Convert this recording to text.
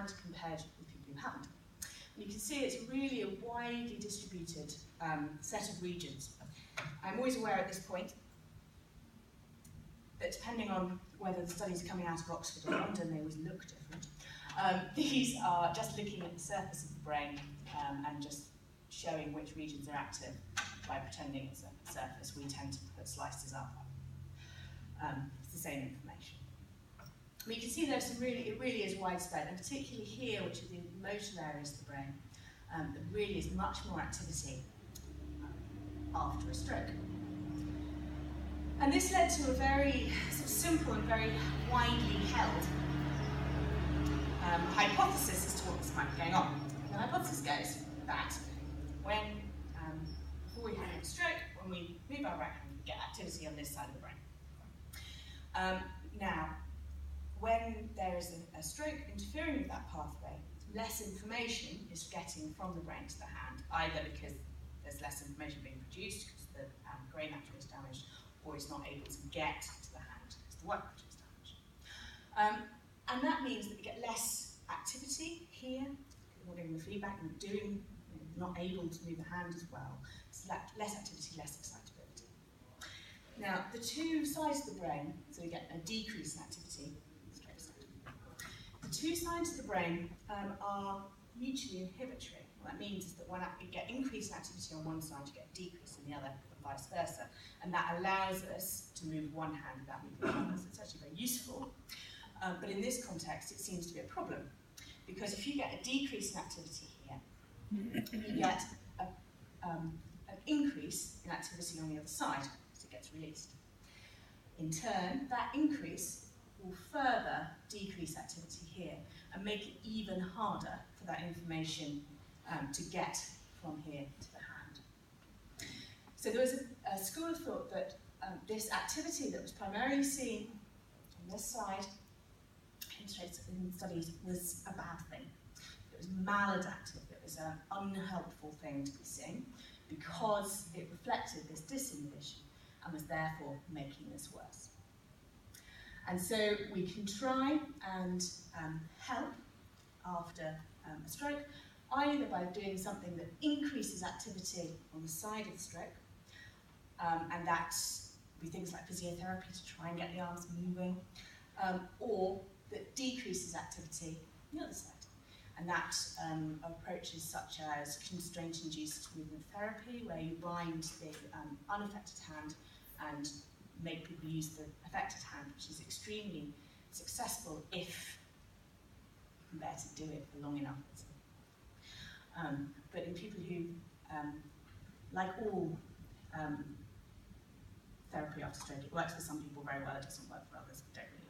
hand compared with people who haven't. And you can see it's really a widely distributed set of regions. I'm always aware at this point that depending on whether the studies are coming out of Oxford or London, they always look different. These are just looking at the surface of the brain and just showing which regions are active by pretending it's a surface. We tend to put slices up. It's the same information. But you can see there's some it really is widespread, and particularly here, which are the motor areas of the brain, there really is much more activity after a stroke. And this led to a very sort of simple and very widely held hypothesis as to what was might be going on. The hypothesis goes that when, before we have a stroke, when we move our right hand, we get activity on this side of the brain. Now, when there is a stroke interfering with that pathway, less information is getting from the brain to the hand, either because there's less information being produced because the grey matter is damaged, or it's not able to get to the hand because the white matter is damaged. And that means that we get less activity here, we're getting the feedback, and not able to move the hand as well. So less activity, less excitability. Now, the two sides of the brain, so we get a decrease in activity, straight side. The two sides of the brain are mutually inhibitory. What that means is that when you get increased activity on one side, you get a decrease in the other, and vice versa. And that allows us to move one hand without moving the other. So it's actually very useful. But in this context, it seems to be a problem. Because if you get a decrease in activity here, you get an increase in activity on the other side, as it gets released. In turn, that increase will further decrease activity here and make it even harder for that information to get from here to the hand. So there was a school of thought that this activity that was primarily seen on this side in studies was a bad thing. It was maladaptive, it was an unhelpful thing to be seeing because it reflected this disinhibition and was therefore making this worse. And so we can try and help after a stroke, either by doing something that increases activity on the side of the stroke, and that would be things like physiotherapy to try and get the arms moving, or that decreases activity on the other side. And that approaches such as constraint-induced movement therapy, where you bind the unaffected hand and make people use the affected hand, which is extremely successful if you can bear to do it for long enough. But in people who, like all therapy after stroke, it works for some people very well, it doesn't work for others, we don't really